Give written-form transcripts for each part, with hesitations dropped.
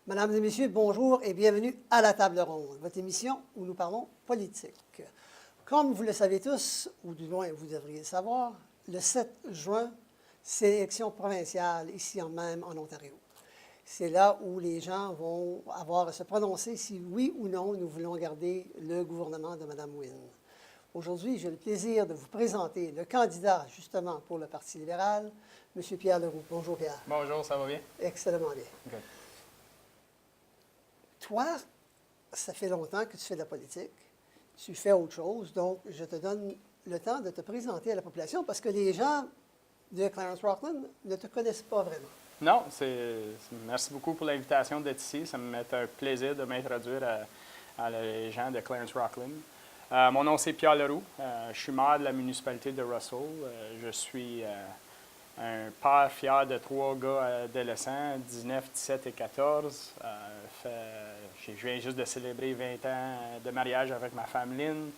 Mesdames et messieurs, bonjour et bienvenue à la Table ronde, votre émission où nous parlons politique. Comme vous le savez tous, ou du moins vous devriez le savoir, le 7 juin, c'est l'élection provinciale ici même en Ontario. C'est là où les gens vont avoir à se prononcer si oui ou non nous voulons garder le gouvernement de Mme Wynne. Aujourd'hui, j'ai le plaisir de vous présenter le candidat justement pour le Parti libéral, M. Pierre Leroux. Bonjour Pierre. Bonjour, ça va bien? Excellemment bien. Good. Toi, ça fait longtemps que tu fais de la politique, tu fais autre chose, donc je te donne le temps de te présenter à la population parce que les gens de Clarence Rockland ne te connaissent pas vraiment. Non, merci beaucoup pour l'invitation d'être ici. Ça me fait un plaisir de m'introduire à les gens de Clarence Rockland. Mon nom, c'est Pierre Leroux. Je suis maire de la municipalité de Russell. Je suis un père fier de 3 gars adolescents, 19, 17 et 14. Je viens juste de célébrer 20 ans de mariage avec ma femme Lynn.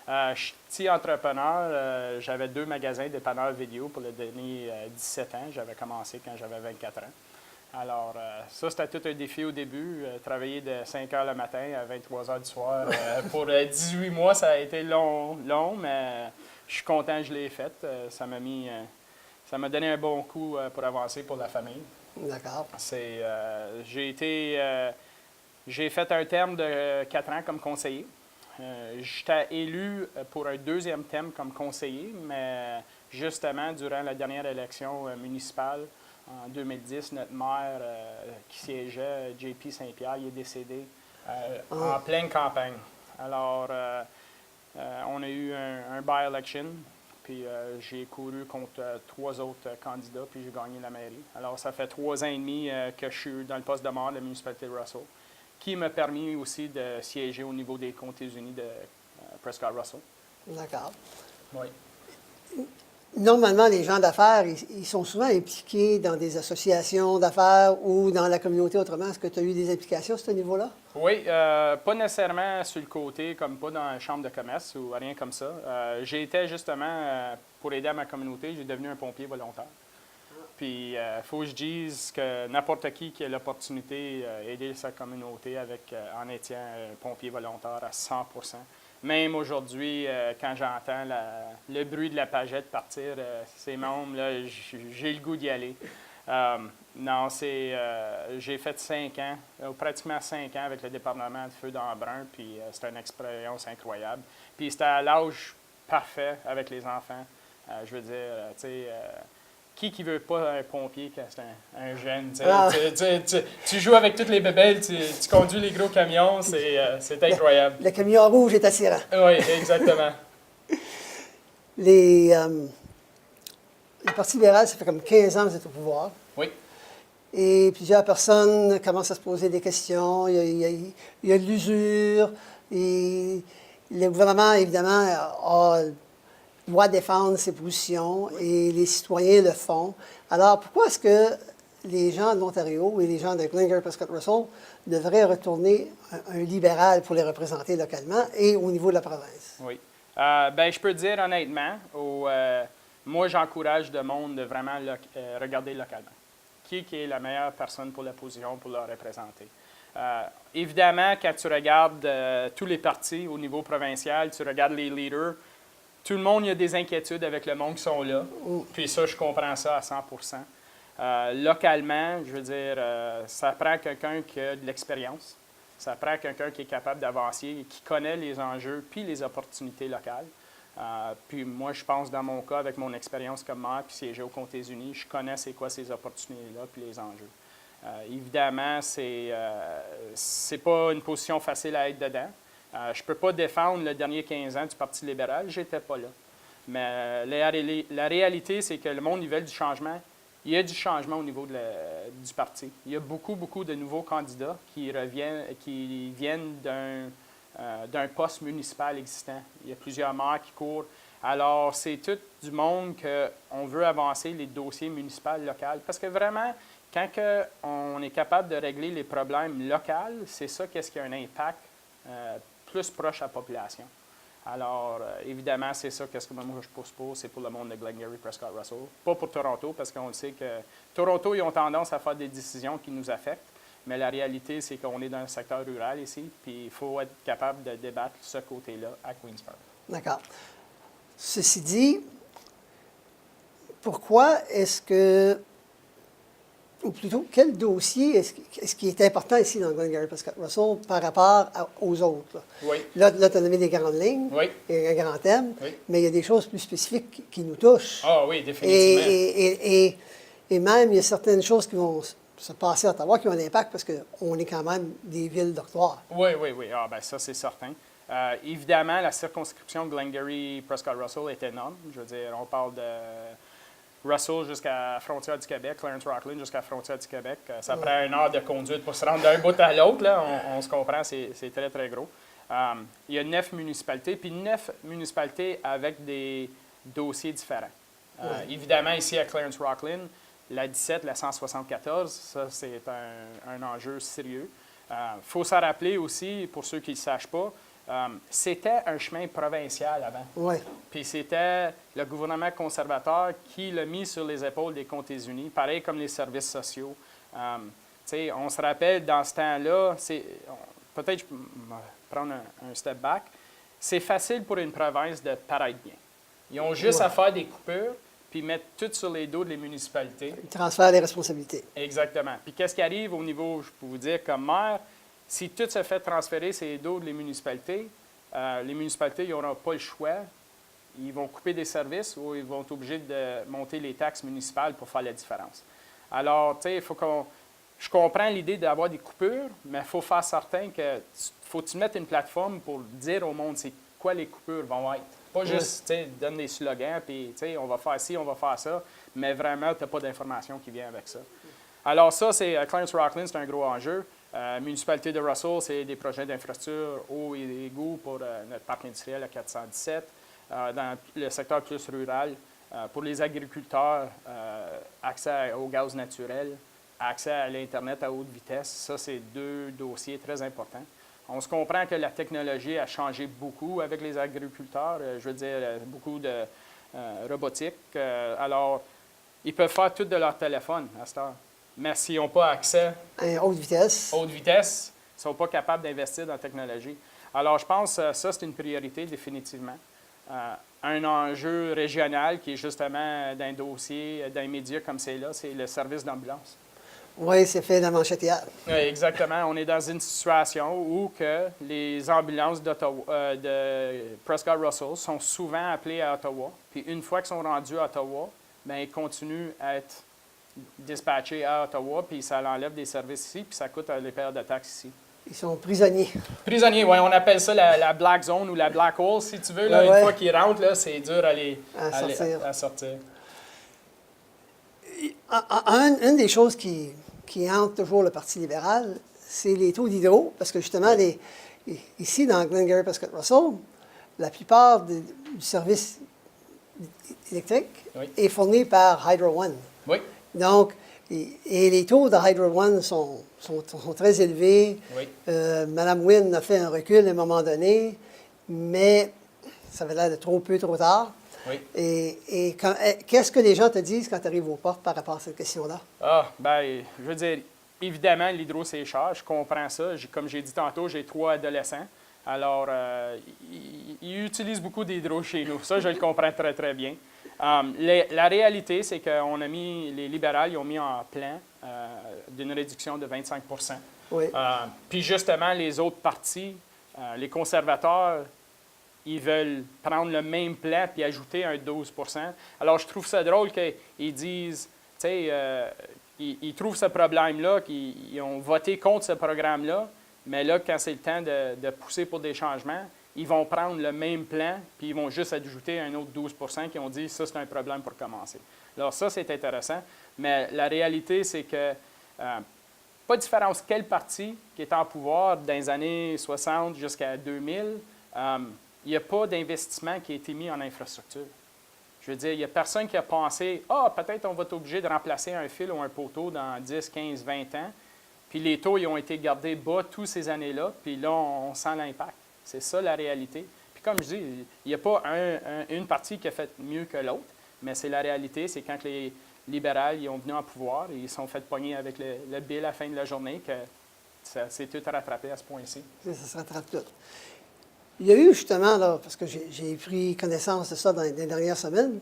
Je suis petit entrepreneur. J'avais 2 magasins dépanneurs vidéo pour le dernier 17 ans. J'avais commencé quand j'avais 24 ans. Alors, ça, c'était tout un défi au début. Travailler de 5 heures le matin à 23 heures du soir. Pour 18 mois, ça a été long, mais je suis content que je l'ai fait. Ça m'a donné un bon coup pour avancer pour la famille. D'accord. J'ai fait un terme de 4 ans comme conseiller. J'étais élu pour un 2e terme comme conseiller, mais justement, durant la dernière élection municipale, en 2010, notre maire qui siégeait, J.P. Saint-Pierre, il est décédé en pleine campagne. Alors, on a eu un by-election, puis j'ai couru contre 3 autres candidats, puis j'ai gagné la mairie. Alors, ça fait 3 ans et demi que je suis dans le poste de maire de la municipalité de Russell, qui m'a permis aussi de siéger au niveau des comtés unis de Prescott Russell. D'accord. Oui. Normalement, les gens d'affaires, ils sont souvent impliqués dans des associations d'affaires ou dans la communauté autrement. Est-ce que tu as eu des implications à ce niveau-là? Oui, pas nécessairement sur le côté, comme pas dans la chambre de commerce ou rien comme ça. J'ai été justement, pour aider à ma communauté, j'ai devenu un pompier volontaire. Puis, il faut que je dise que n'importe qui a l'opportunité d'aider sa communauté en étant un pompier volontaire à 100 %. Même aujourd'hui, quand j'entends le bruit de la pagette partir, ces membres, là, j'ai le goût d'y aller. Non, j'ai fait 5 ans, pratiquement 5 ans avec le département de feu d'Embrun, puis c'était une expérience incroyable. Puis c'était à l'âge parfait avec les enfants. Je veux dire, tu sais, qui veut pas un pompier quand c'est un jeune? Tu joues avec toutes les bébelles, tu conduis les gros camions, c'est incroyable. Le camion rouge est attirant. Oui, exactement. Le Parti libéral, ça fait comme 15 ans que vous êtes au pouvoir. Oui. Et plusieurs personnes commencent à se poser des questions. Il y a de l'usure. Et le gouvernement, évidemment, doit défendre ses positions et les citoyens le font. Alors, pourquoi est-ce que les gens de l'Ontario et les gens de Glengarry Prescott Russell devraient retourner un libéral pour les représenter localement et au niveau de la province? Oui. Je peux dire honnêtement, moi, j'encourage le monde de vraiment regarder localement. Qui est la meilleure personne pour la position, pour la représenter? Évidemment, quand tu regardes tous les partis au niveau provincial, tu regardes les leaders, tout le monde, il y a des inquiétudes avec le monde qui sont là. Puis ça, je comprends ça à 100 % Localement, je veux dire, ça prend quelqu'un qui a de l'expérience. Ça prend quelqu'un qui est capable d'avancer et qui connaît les enjeux puis les opportunités locales. Puis moi, je pense, dans mon cas, avec mon expérience comme maire puis siéger aux Comtés unis, je connais c'est quoi ces opportunités-là puis les enjeux. Évidemment, c'est pas une position facile à être dedans. Je ne peux pas défendre le dernier 15 ans du Parti libéral, je n'étais pas là. Mais la réalité, c'est que le monde, il veut du changement. Il y a du changement au niveau du parti. Il y a beaucoup, beaucoup de nouveaux candidats qui viennent d'un poste municipal existant. Il y a plusieurs maires qui courent. Alors, c'est tout du monde qu'on veut avancer les dossiers municipaux locaux. Parce que vraiment, quand on est capable de régler les problèmes locaux, c'est ça qu'est-ce qui a un impact plus proche à la population. Alors, évidemment, c'est ça qu'est-ce que moi je pousse pour, c'est pour le monde de Glengarry Prescott Russell. Pas pour Toronto, parce qu'on le sait que Toronto, ils ont tendance à faire des décisions qui nous affectent. mais la réalité, c'est qu'on est dans un secteur rural ici, puis il faut être capable de débattre ce côté-là à Queenspark. D'accord. Ceci dit, pourquoi est-ce que, ou plutôt, quel dossier est-ce qui est important ici dans Glengarry Prescott Russell par rapport aux autres? Là? Oui. Là, tu as nommé des grandes lignes, Oui. et un grand thème, Oui. mais il y a des choses plus spécifiques qui nous touchent. Ah oui, définitivement. Et même, il y a certaines choses qui vont se passer à Ottawa qui ont un impact parce qu'on est quand même des villes d'octroi. Oui. Ah, ben ça, c'est certain. Évidemment, la circonscription Glengarry Prescott Russell est énorme. Je veux dire, on parle de Russell jusqu'à la frontière du Québec, Clarence Rockland jusqu'à la frontière du Québec. Ça prend 1 heure de conduite pour se rendre d'un bout à l'autre. Là. On se comprend, c'est très, très gros. Il y a 9 municipalités, puis 9 municipalités avec des dossiers différents. Évidemment, ici à Clarence Rockland, la 17, la 174, ça, c'est un enjeu sérieux. Faut s'en rappeler aussi, pour ceux qui ne le sachent pas, c'était un chemin provincial avant. Oui. Puis c'était le gouvernement conservateur qui l'a mis sur les épaules des comtés unis, pareil comme les services sociaux. On se rappelle, dans ce temps-là, peut-être je peux prendre un step back, c'est facile pour une province de paraître bien. Ils ont juste à faire des coupures, puis mettre tout sur les dos des municipalités. Le transfert des responsabilités. Exactement. Puis qu'est-ce qui arrive au niveau, je peux vous dire, comme maire, si tout se fait transférer sur les dos des municipalités n'auront pas le choix. Ils vont couper des services ou ils vont être obligés de monter les taxes municipales pour faire la différence. Alors, tu sais, il faut je comprends l'idée d'avoir des coupures, mais il faut faire certain que faut tu mettes une plateforme pour dire au monde c'est quoi les coupures vont être. Pas juste, tu sais, donne des slogans, puis, tu sais, on va faire ci, on va faire ça, mais vraiment, tu n'as pas d'information qui vient avec ça. Alors ça, c'est Clarence Rockland, c'est un gros enjeu. Municipalité de Russell, c'est des projets d'infrastructure, eau et égouts pour notre parc industriel à 417. Dans le secteur plus rural, pour les agriculteurs, accès au gaz naturel, accès à l'Internet à haute vitesse. Ça, c'est 2 dossiers très importants. On se comprend que la technologie a changé beaucoup avec les agriculteurs. Je veux dire, beaucoup de robotique. Alors, ils peuvent faire tout de leur téléphone à cette heure. Mais s'ils n'ont pas accès à haute vitesse, ils ne sont pas capables d'investir dans la technologie. Alors, je pense que ça, c'est une priorité définitivement. Un enjeu régional qui est justement d'un dossier, d'un média comme c'est là, c'est le service d'ambulance. oui, c'est fait dans la manchette hier. Oui, exactement. On est dans une situation où que les ambulances de Prescott Russell sont souvent appelées à Ottawa. Puis une fois qu'ils sont rendus à Ottawa, bien, ils continuent à être dispatchés à Ottawa, puis ça enlève des services ici, puis ça coûte les payeurs de taxes ici. Ils sont prisonniers. Prisonniers, oui, on appelle ça la black zone ou la black hole, si tu veux. Là, Une fois qu'ils rentrent, là, c'est dur à sortir. Une des choses qui hante toujours le Parti libéral, c'est les taux d'hydro, parce que justement, ici, dans Glengarry Prescott Russell, la plupart du service électrique est fourni par Hydro One. Oui. Donc, et les taux de Hydro One sont très élevés. Oui. Mme Wynne a fait un recul à un moment donné, mais ça avait l'air de trop tard. Oui. Et qu'est-ce que les gens te disent quand tu arrives aux portes par rapport à cette question-là? Ah, bien, je veux dire, évidemment, l'hydro, c'est cher. Je comprends ça. Comme j'ai dit tantôt, j'ai 3 adolescents. Alors, ils utilisent beaucoup d'hydro chez nous. Ça, je le comprends très, très bien. La réalité, c'est qu'on a mis, les libéraux, ils ont mis en plan d'une réduction de 25 %. Oui. Puis justement, les autres partis, les conservateurs, ils veulent prendre le même plan puis ajouter un 12 %. Alors, je trouve ça drôle qu'ils disent, tu sais, ils trouvent ce problème-là, qu'ils ont voté contre ce programme-là, mais là, quand c'est le temps de pousser pour des changements, ils vont prendre le même plan, puis ils vont juste ajouter un autre 12 % qui ont dit ça, c'est un problème pour commencer. Alors, ça, c'est intéressant, mais la réalité, c'est que pas de différence quel parti qui est en pouvoir dans les années 60 jusqu'à 2000, il n'y a pas d'investissement qui a été mis en infrastructure. Je veux dire, il n'y a personne qui a pensé « Ah, peut-être on va être obligé de remplacer un fil ou un poteau dans 10, 15, 20 ans. » Puis les taux ils ont été gardés bas toutes ces années-là, puis là, on sent l'impact. C'est ça la réalité. Puis comme je dis, il n'y a pas une partie qui a fait mieux que l'autre, mais c'est la réalité, c'est quand les libérales, ils ont venu en pouvoir et ils se sont fait pogner avec le bill à la fin de la journée, que ça s'est tout rattrapé à ce point-ci. Ça se rattrape tout. Il y a eu justement, là, parce que j'ai pris connaissance de ça dans les dernières semaines,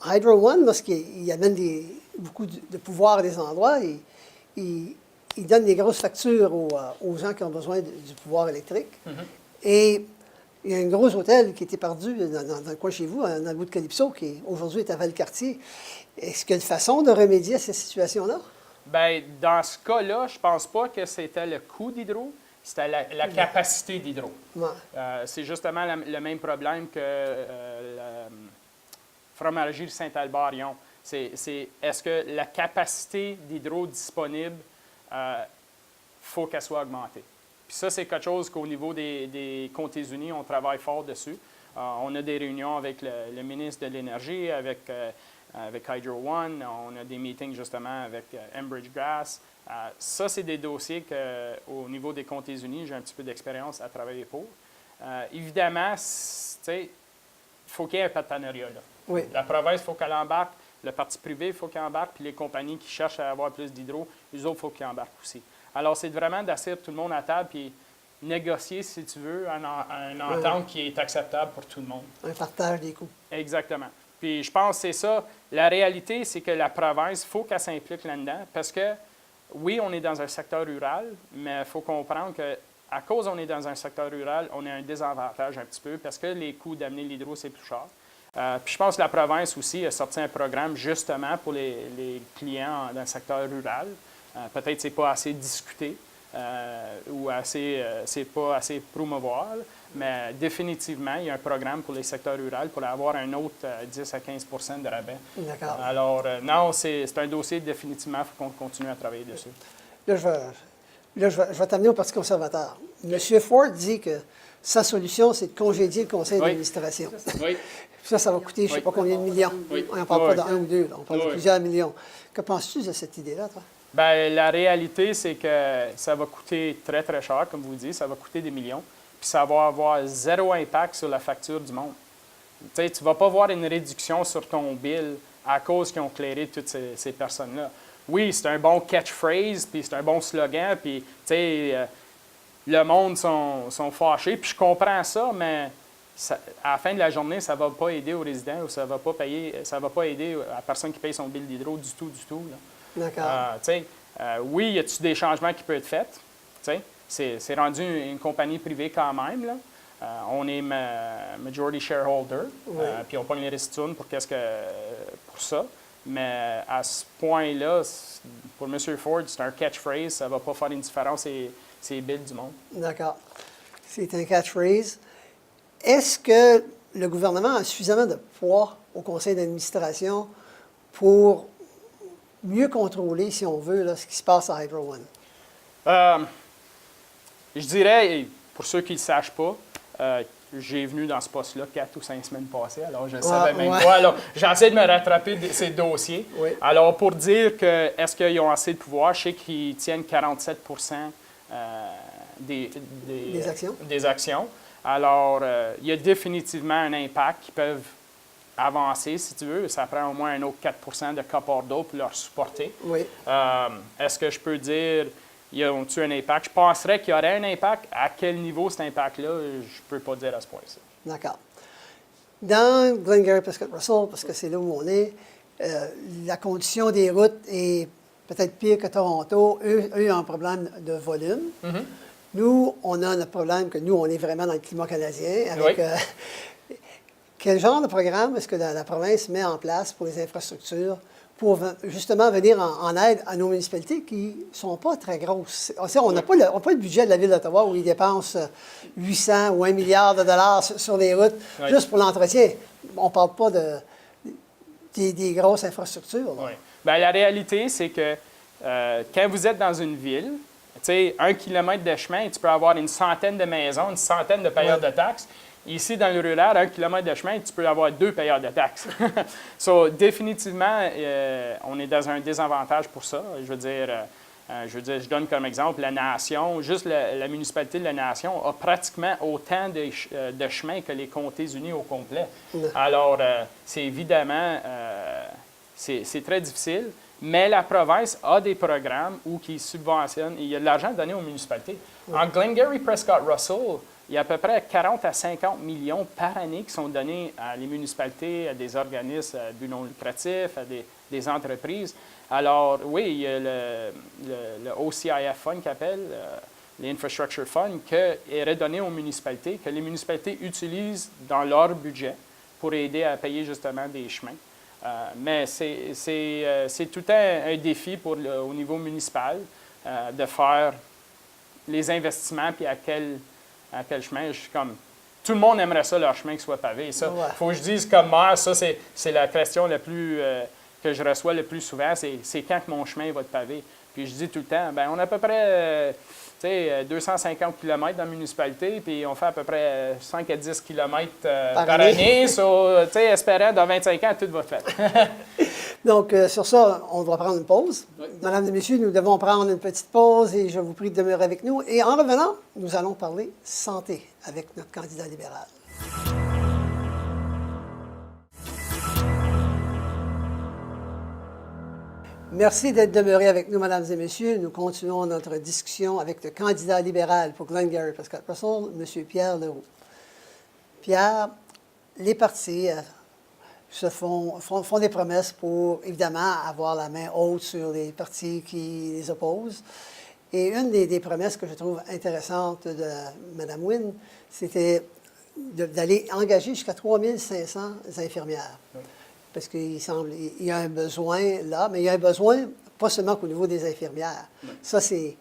Hydro One, lorsqu'il amène beaucoup de pouvoir à des endroits, il donne des grosses factures aux gens qui ont besoin du pouvoir électrique. Et il y a un gros hôtel qui était perdu dans le coin chez vous, dans le bout de Calypso, qui aujourd'hui est à Valcartier. Est-ce qu'il y a une façon de remédier à cette situation-là? Bien, dans ce cas-là, je ne pense pas que c'était le coût d'hydro, c'était la capacité d'hydro. Ouais. C'est justement le même problème que la fromagerie Saint-Albert-Lyon. Est-ce que la capacité d'hydro disponible, faut qu'elle soit augmentée? Puis ça, c'est quelque chose qu'au niveau des comtés unis, on travaille fort dessus. On a des réunions avec le ministre de l'Énergie, avec Hydro One. On a des meetings justement avec Enbridge Gas. Ça, c'est des dossiers qu'au niveau des comtés unis, j'ai un petit peu d'expérience à travailler pour. Évidemment, il faut qu'il y ait un partenariat là. Oui. La province, il faut qu'elle embarque. Le parti privé, il faut qu'il embarque. Puis les compagnies qui cherchent à avoir plus d'hydro, eux autres, il faut qu'ils embarquent aussi. Alors, c'est vraiment d'asseoir tout le monde à table et négocier, si tu veux, une entente qui est acceptable pour tout le monde. Un partage des coûts. Exactement. Puis je pense que c'est ça. La réalité, c'est que la province, il faut qu'elle s'implique là-dedans parce que, oui, on est dans un secteur rural, mais il faut comprendre qu'à cause on est dans un secteur rural, on a un désavantage un petit peu parce que les coûts d'amener l'hydro, c'est plus cher. Puis je pense que la province aussi a sorti un programme justement pour les clients dans le secteur rural. Peut-être que ce n'est pas assez discuté ou c'est pas assez promouvoir, mais définitivement, il y a un programme pour les secteurs ruraux pour avoir un autre 10 à 15 de rabais. D'accord. Alors, non, c'est un dossier définitivement, il faut qu'on continue à travailler dessus. Là, je vais t'amener au Parti conservateur. M. Ford dit que sa solution, c'est de congédier le conseil d'administration. Oui. Ça va coûter je ne sais pas combien de millions. Oui. On ne parle pas d'un ou deux, là. On parle de plusieurs millions. Que penses-tu de cette idée-là, toi? Bien, la réalité, c'est que ça va coûter très, très cher, comme vous dites. Ça va coûter des millions. Puis ça va avoir zéro impact sur la facture du monde. Tu ne vas pas voir une réduction sur ton bill à cause qu'ils ont clairé toutes ces personnes-là. Oui, c'est un bon catchphrase, puis c'est un bon slogan, puis, tu sais, le monde sont fâchés, puis je comprends ça, mais à la fin de la journée, ça ne va pas aider aux résidents ou ça ne va pas aider à la personne qui paye son bill d'hydro du tout, là. D'accord. Oui, y a-t-il des changements qui peuvent être faits? C'est rendu une compagnie privée quand même, là. On est majority shareholder, puis on pogne les ristournes pour ça. Mais à ce point-là, pour M. Ford, c'est un catchphrase, ça ne va pas faire une différence, c'est billes du monde. D'accord. C'est un catchphrase. Est-ce que le gouvernement a suffisamment de poids au conseil d'administration pour mieux contrôler, si on veut, là, ce qui se passe à Hydro One? Je dirais, pour ceux qui ne le sachent pas, j'ai venu dans ce poste-là 4 ou 5 semaines passées, alors je ne savais même pas. Alors, j'essaie de me rattraper de ces dossiers. Oui. Alors, pour dire que est-ce qu'ils ont assez de pouvoir, je sais qu'ils tiennent 47 des actions. Alors, il y a définitivement un impact qui peuvent avancer, si tu veux. Ça prend au moins un autre 4 de Copardo pour leur supporter. Oui. Est-ce que je peux dire, ils ont-tu un impact? Je penserais qu'il y aurait un impact. À quel niveau cet impact-là, je ne peux pas dire à ce point-ci. D'accord. Dans Glengarry Prescott Russell, parce que c'est là où on est, la condition des routes est peut-être pire que Toronto. Eux ont un problème de volume. Mm-hmm. Nous, on a le problème que nous, on est vraiment dans le climat canadien. Avec, quel genre de programme est-ce que la province met en place pour les infrastructures pour justement venir en aide à nos municipalités qui ne sont pas très grosses? On n'a pas le budget de la Ville d'Ottawa où ils dépensent 800 ou 1 milliard de dollars sur les routes juste pour l'entretien. On ne parle pas des grosses infrastructures. Oui. Bien, la réalité, c'est que quand vous êtes dans une ville, tu sais, 1 kilomètre de chemin, tu peux avoir une centaine de maisons, une centaine de payeurs de taxes. Ici, dans le rural, 1 kilomètre de chemin, tu peux avoir 2 payeurs de taxes. Définitivement, on est dans un désavantage pour ça. Je veux dire, je donne comme exemple la Nation, juste la municipalité de la Nation a pratiquement autant de chemins que les comtés unis au complet. Alors, c'est évidemment c'est très difficile. Mais la province a des programmes où qui subventionnent. Il y a de l'argent donné aux municipalités. En Glengarry Prescott Russell, il y a à peu près 40 à 50 millions par année qui sont donnés à les municipalités, à des organismes à but non lucratif, à des entreprises. Alors, oui, il y a le OCIF Fund qui appelle, l'Infrastructure Fund, qui est redonné aux municipalités, que les municipalités utilisent dans leur budget pour aider à payer justement des chemins. Mais c'est tout un défi au niveau municipal de faire les investissements, puis à quel chemin. Je suis comme, tout le monde aimerait ça, leur chemin qui soit pavé. Ça, faut que je dise comme maire, ça, c'est la question la plus, que je reçois le plus souvent, c'est quand que mon chemin va être pavé. Puis je dis tout le temps, bien, on a à peu près 250 km dans la municipalité, puis on fait à peu près 5 à 10 km par année. Espérant, dans 25 ans, tout va être fait. Donc, sur ça, on doit prendre une pause. Oui. Mesdames et messieurs, nous devons prendre une petite pause et je vous prie de demeurer avec nous. Et en revenant, nous allons parler santé avec notre candidat libéral. Merci d'être demeurés avec nous, mesdames et messieurs. Nous continuons notre discussion avec le candidat libéral pour Glengarry Prescott Russell, M. Pierre Leroux. Pierre, les partis font des promesses pour, évidemment, avoir la main haute sur les partis qui les opposent. Et une des promesses que je trouve intéressante de Mme Wynne, c'était d'aller engager jusqu'à 3500 infirmières. Oui. Parce qu'il semble qu'il y a un besoin là, mais il y a un besoin pas seulement qu'au niveau des infirmières. Oui. Ça, c'est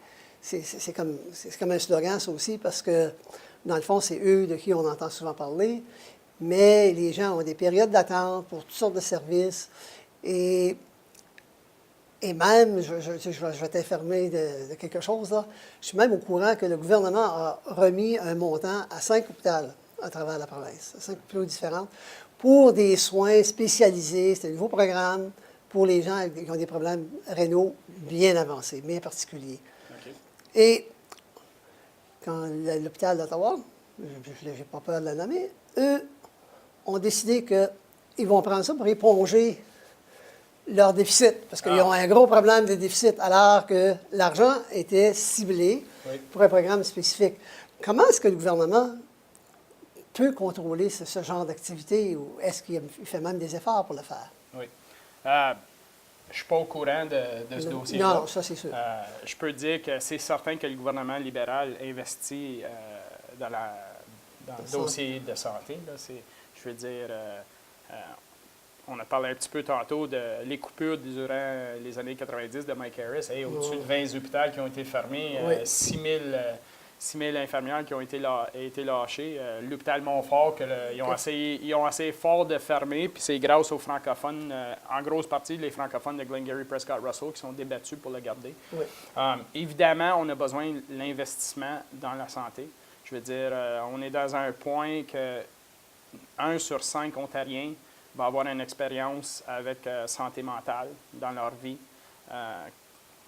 comme un slogan, ça aussi, parce que, dans le fond, c'est eux de qui on entend souvent parler, mais les gens ont des périodes d'attente pour toutes sortes de services. Et même, je vais t'informer de quelque chose, là. Je suis même au courant que le gouvernement a remis un montant à 5 hôpitaux à travers la province, 5 hôpitaux différents, pour des soins spécialisés. C'est un nouveau programme pour les gens qui ont des problèmes rénaux bien avancés, bien particuliers. Okay. Et quand l'hôpital d'Ottawa, je n'ai pas peur de le nommer, eux ont décidé qu'ils vont prendre ça pour éponger leur déficit, parce qu'ils ont un gros problème de déficit, alors que l'argent était ciblé pour un programme spécifique. Comment est-ce que le gouvernement peut contrôler ce genre d'activité, ou est-ce qu'il fait même des efforts pour le faire? Oui. Je ne suis pas au courant de ce dossier-là. Non, ça c'est sûr. Je peux dire que c'est certain que le gouvernement libéral investit dans le dossier de santé. Là. Je veux dire, on a parlé un petit peu tantôt de les coupures durant les années 90 de Mike Harris. Au-dessus de 20 hôpitaux qui ont été fermés, 6 000 infirmières qui ont été lâchées. L'hôpital Montfort, ils ont essayé fort de fermer, puis c'est grâce aux francophones, en grosse partie les francophones de Glengarry Prescott Russell qui sont débattus pour le garder. Oui. Évidemment, on a besoin de l'investissement dans la santé. Je veux dire, on est dans un point que 1 sur 5 Ontariens va avoir une expérience avec santé mentale dans leur vie.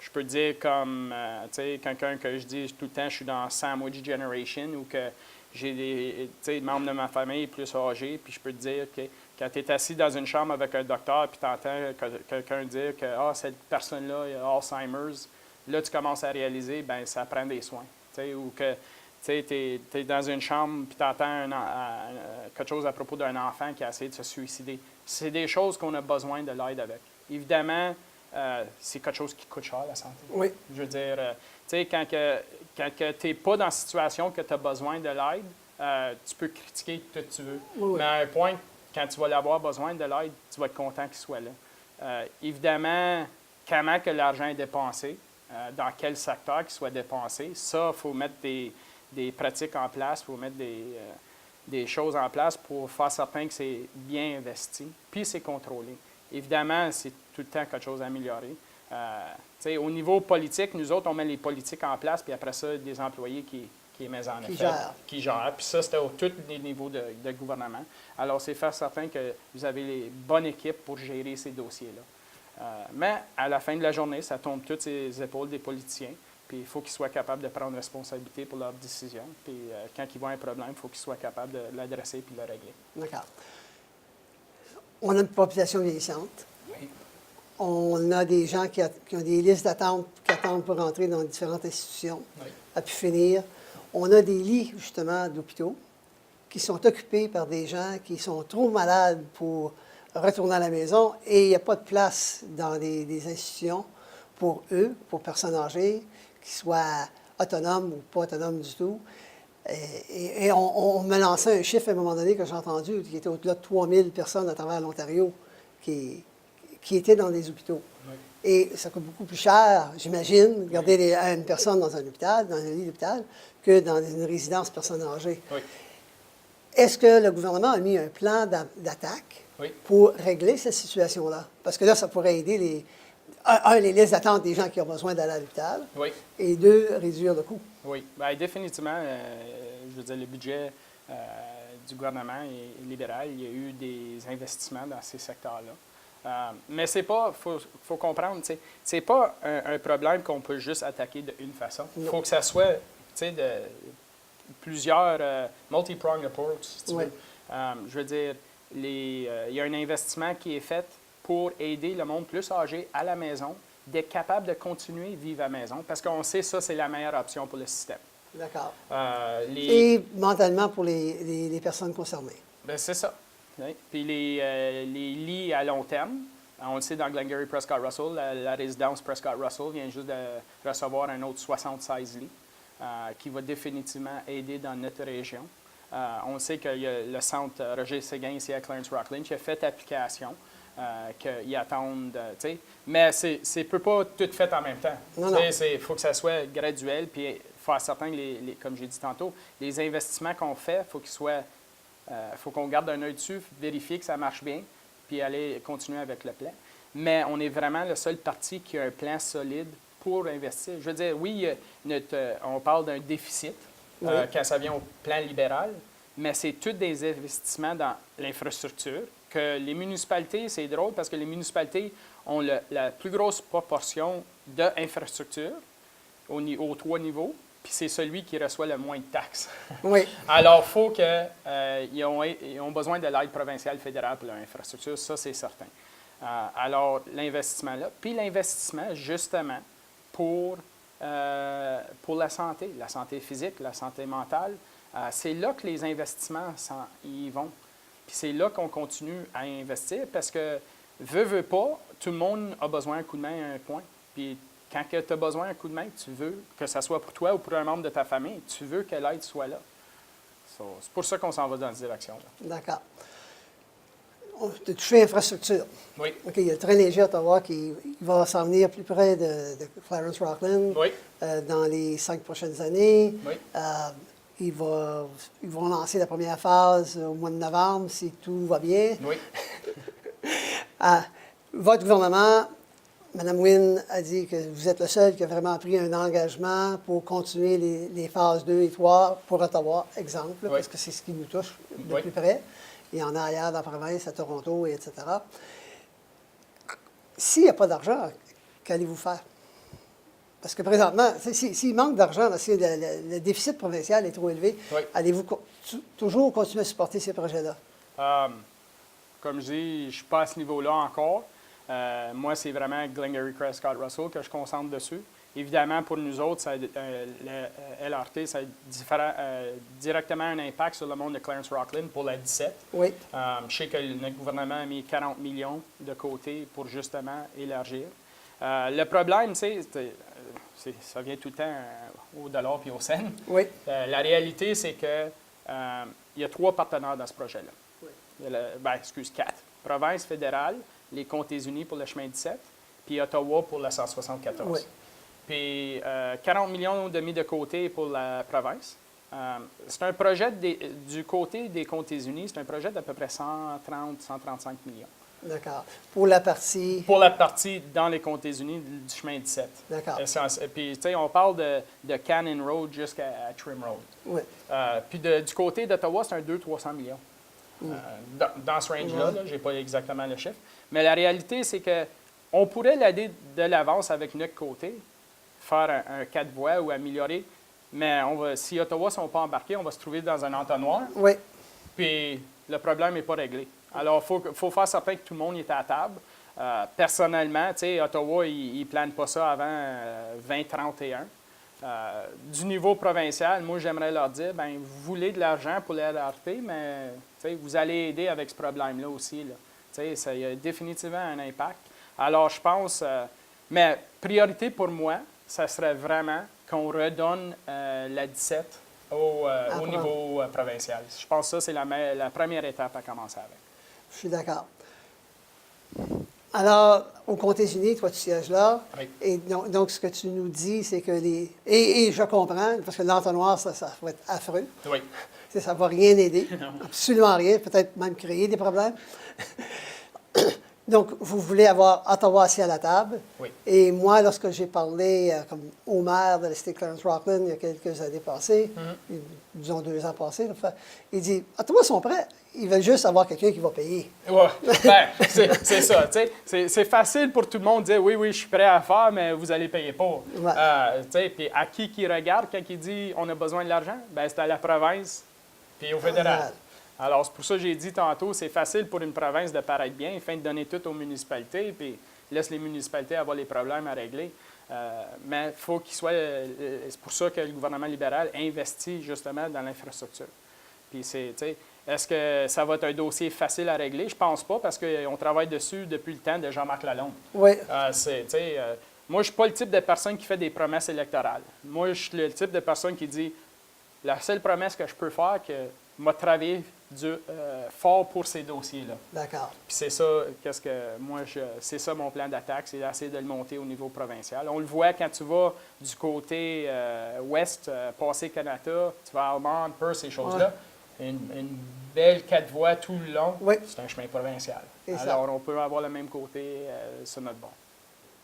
Je peux dire comme, tu sais, quelqu'un que je dis tout le temps, je suis dans Sandwich Generation, ou que j'ai des membres de ma famille plus âgés, puis je peux te dire que quand tu es assis dans une chambre avec un docteur, puis tu entends quelqu'un dire que cette personne-là a Alzheimer's, là, tu commences à réaliser, bien, ça prend des soins. Ou que tu es dans une chambre, puis tu entends quelque chose à propos d'un enfant qui a essayé de se suicider. C'est des choses qu'on a besoin de l'aide avec. Évidemment, c'est quelque chose qui coûte cher, la santé. Oui. Je veux dire, tu sais, quand tu n'es pas dans la situation que tu as besoin de l'aide, tu peux critiquer tout ce que tu veux. Oui. Mais à un point, quand tu vas avoir besoin de l'aide, tu vas être content qu'il soit là. Évidemment, comment que l'argent est dépensé, dans quel secteur qu'il soit dépensé, ça, il faut mettre des pratiques en place, il faut mettre des choses en place pour faire certain que c'est bien investi, puis c'est contrôlé. Évidemment, c'est tout le temps quelque chose à améliorer. Au niveau politique, nous autres, on met les politiques en place, puis après ça, des employés qui mettent en effet, qui gèrent. Puis ça, c'était à tous les niveaux de gouvernement. Alors, c'est faire certain que vous avez les bonnes équipes pour gérer ces dossiers-là. Mais à la fin de la journée, ça tombe toutes ces épaules des politiciens. Puis il faut qu'ils soient capables de prendre responsabilité pour leurs décisions. Puis quand ils voient un problème, il faut qu'ils soient capables de l'adresser puis de le régler. D'accord. On a une population vieillissante. Oui. On a des gens qui ont des listes d'attente, qui attendent pour rentrer dans différentes institutions, Oui. à pu finir. On a des lits, justement, d'hôpitaux qui sont occupés par des gens qui sont trop malades pour retourner à la maison et il n'y a pas de place dans des institutions pour eux, pour personnes âgées, qui soient autonomes ou pas autonomes du tout. Et on me lançait un chiffre à un moment donné que j'ai entendu, qui était au-delà de 3000 personnes à travers l'Ontario qui étaient dans des hôpitaux. Oui. Et ça coûte beaucoup plus cher, j'imagine, garder une personne dans un hôpital, dans un lit d'hôpital, que dans une résidence personne âgée. Oui. Est-ce que le gouvernement a mis un plan d'attaque Oui. pour régler cette situation-là? Parce que là, ça pourrait aider les listes d'attente des gens qui ont besoin d'aller à l'hôpital, Oui. et deux, réduire le coût. Oui, bien, définitivement, je veux dire, le budget du gouvernement est libéral. Il y a eu des investissements dans ces secteurs-là. Mais c'est pas, faut comprendre, tu sais, c'est pas un problème qu'on peut juste attaquer d'une façon. Il faut que ça soit, tu sais, de plusieurs multi-pronged approach, si tu Oui. veux. Je veux dire, il y a un investissement qui est fait pour aider le monde plus âgé à la maison d'être capable de continuer à vivre à la maison, parce qu'on sait que ça, c'est la meilleure option pour le système. D'accord. Les- Et mentalement pour les personnes concernées. Ben, c'est ça. Oui. Puis les lits à long terme, on le sait dans Glengarry Prescott Russell, la résidence Prescott Russell vient juste de recevoir un autre 76 lits qui va définitivement aider dans notre région. On sait qu'il y a le centre Roger Séguin ici à Clarence Rockland qui a fait application, qu'ils attendent, tu sais. Mais c'est ne peut pas tout fait en même temps. Non, non. Il faut que ça soit graduel, puis faire certain que, comme j'ai dit tantôt, les investissements qu'on fait, il faut qu'ils soient faut qu'on garde un œil dessus, vérifier que ça marche bien, puis aller continuer avec le plan. Mais on est vraiment le seul parti qui a un plan solide pour investir. Je veux dire, oui, on parle d'un déficit Oui. quand ça vient au plan libéral, mais c'est tous des investissements dans l'infrastructure que les municipalités, c'est drôle parce que les municipalités ont la plus grosse proportion d'infrastructures aux 3 niveaux, puis c'est celui qui reçoit le moins de taxes. Oui. Alors, il faut qu'ils ont besoin de l'aide provinciale fédérale pour leur infrastructure, ça, c'est certain. Alors, l'investissement-là. Puis l'investissement, justement, pour la santé physique, la santé mentale, c'est là que les investissements y vont. Puis c'est là qu'on continue à investir parce que, veut pas, tout le monde a besoin d'un coup de main à un point. Puis quand tu as besoin d'un coup de main, tu veux que ce soit pour toi ou pour un membre de ta famille, tu veux que l'aide soit là. C'est pour ça qu'on s'en va dans cette direction-là. D'accord. On a touché l'infrastructure. Oui. OK, il y a le train léger à Ottawa qui va s'en venir plus près de Clarence Rockland Oui. dans les 5 prochaines années. Oui. Ils vont lancer la première phase au mois de novembre, si tout va bien. Oui. Votre gouvernement, Mme Wynne a dit que vous êtes le seul qui a vraiment pris un engagement pour continuer les phases 2 et 3 pour Ottawa, exemple, Oui. parce que c'est ce qui nous touche de Oui. plus près. Il y en a ailleurs dans la province, à Toronto, etc. S'il n'y a pas d'argent, qu'allez-vous faire? Parce que présentement, s'il manque d'argent, si le déficit provincial est trop élevé, Oui. allez-vous toujours continuer à supporter ces projets-là? Comme je dis, je ne suis pas à ce niveau-là encore. Moi, c'est vraiment Glengarry Prescott Russell que je concentre dessus. Évidemment, pour nous autres, le LRT, ça a directement un impact sur le monde de Clarence Rockland pour la 17. Oui. Je sais que notre gouvernement a mis 40 millions de côté pour justement élargir. Le problème, ça vient tout le temps au dollar puis au cent. Oui. La réalité, c'est que il y a 3 partenaires dans ce projet-là. Oui. Il y a 4. Province fédérale, les Comtés unis pour le chemin 17, puis Ottawa pour le 174. Oui. Puis 40 millions de mis de côté pour la province. C'est un projet du côté des Comtés unis, c'est un projet d'à peu près 130-135 millions. D'accord. Pour la partie... Pour la partie dans les Comtés unis du chemin 17. D'accord. Puis, tu sais, on parle de Cannon Road jusqu'à Trim Road. Oui. Puis du côté d'Ottawa, c'est un 200-300 millions. Dans ce range-là, je n'ai pas exactement le chiffre. Mais la réalité, c'est qu'on pourrait l'aider de l'avance avec notre côté, faire un 4 voies ou améliorer. Mais si Ottawa ne sont pas embarqués, on va se trouver dans un entonnoir. Oui. Puis le problème n'est pas réglé. Alors, il faut faire certain que tout le monde est à la table. Personnellement, tu sais, Ottawa, ils ne planent pas ça avant 2031. Du niveau provincial, moi, j'aimerais leur dire, ben vous voulez de l'argent pour les LRT, mais tu sais, vous allez aider avec ce problème-là aussi. Là. Tu sais, ça y a définitivement un impact. Alors, je pense, mais priorité pour moi, ça serait vraiment qu'on redonne la 17 au niveau provincial. Je pense que ça, c'est la première étape à commencer avec. Je suis d'accord. Alors, au Comté-Unis, toi, tu sièges là. Oui. Et donc, ce que tu nous dis, c'est que les... Et je comprends, parce que l'entonnoir, ça va être affreux. Oui. Ça ne va rien aider. Non. Absolument rien. Peut-être même créer des problèmes. Donc, vous voulez avoir Ottawa assis à la table. Oui. Et moi, lorsque j'ai parlé comme au maire de la cité de Clarence-Rockland il y a quelques années passées, disons 2 ans passés, il dit « Ottawa sont prêts. Ils veulent juste avoir quelqu'un qui va payer. » Ouais. Ben, c'est ça. Tu sais, c'est facile pour tout le monde de dire « Oui, je suis prêt à faire, mais vous allez payer pour. Ouais. Tu sais, puis à qui regarde quand il dit « On a besoin de l'argent? » Ben, c'est à la province puis au fédéral. Alors, c'est pour ça que j'ai dit tantôt, c'est facile pour une province de paraître bien, afin de donner tout aux municipalités, puis laisse les municipalités avoir les problèmes à régler. Mais il faut qu'il soit... c'est pour ça que le gouvernement libéral investit justement dans l'infrastructure. Puis c'est, tu sais, est-ce que ça va être un dossier facile à régler? Je pense pas, parce qu'on travaille dessus depuis le temps de Jean-Marc Lalonde. Oui. Moi, je ne suis pas le type de personne qui fait des promesses électorales. Moi, je suis le type de personne qui dit, la seule promesse que je peux faire, que m'a travaillé fort pour ces dossiers-là. D'accord. Puis c'est ça, c'est ça mon plan d'attaque, c'est d'essayer de le monter au niveau provincial. On le voit quand tu vas du côté ouest, passer Canada, tu vas à Almond, Perth, ces choses-là. Ouais. Une belle 4 voies tout le long, oui. C'est un chemin provincial. Et alors, on peut avoir le même côté sur notre bord.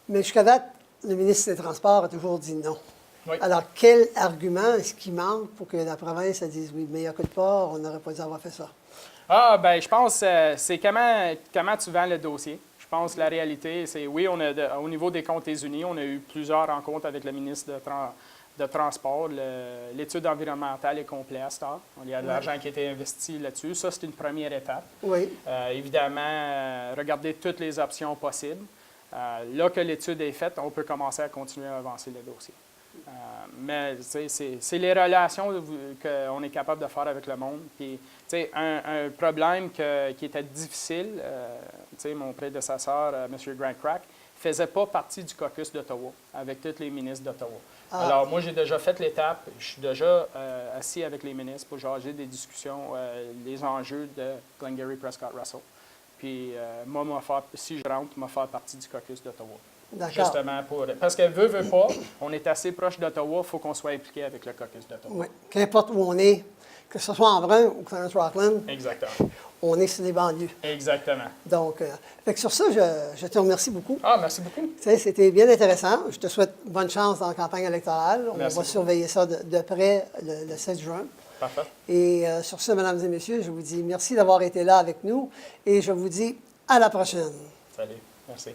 Mais jusqu'à date, le ministre des Transports a toujours dit non. Oui. Alors, quel argument est-ce qui manque pour que la province dise oui, mais il n'y a que de pas, on n'aurait pas dû avoir fait ça? Ah, bien, je pense que c'est comment tu vends le dossier. Je pense que la réalité, c'est oui, au niveau des Comtés-Unis, on a eu plusieurs rencontres avec le ministre de Transport. L'étude environnementale est complète à ce temps. Il y a de l'argent qui a été investi là-dessus. Ça, c'est une première étape. Oui. Évidemment, regarder toutes les options possibles. Là que l'étude est faite, on peut commencer à continuer à avancer le dossier. Mais c'est les relations qu'on est capable de faire avec le monde. Puis, un problème qui était difficile, mon prédécesseur, M. Grant Crack, ne faisait pas partie du caucus d'Ottawa, avec tous les ministres d'Ottawa. Ah. Alors, moi, j'ai déjà fait l'étape. Je suis déjà assis avec les ministres pour jaser des discussions, les enjeux de Glengarry Prescott Russell. Puis, moi, si je rentre, m'a faire partie du caucus d'Ottawa. Justement parce que veut pas, on est assez proche d'Ottawa, il faut qu'on soit impliqué avec le caucus d'Ottawa. Oui, qu'importe où on est, que ce soit en Brun ou Clarence-Rockland, exactement. On est sur les banlieues. Exactement. Donc, sur ça, je te remercie beaucoup. Ah, merci beaucoup. C'était bien intéressant. Je te souhaite bonne chance dans la campagne électorale. On va surveiller ça de près le 7 juin. Parfait. Et sur ce, mesdames et messieurs, je vous dis merci d'avoir été là avec nous et je vous dis à la prochaine. Salut. Merci.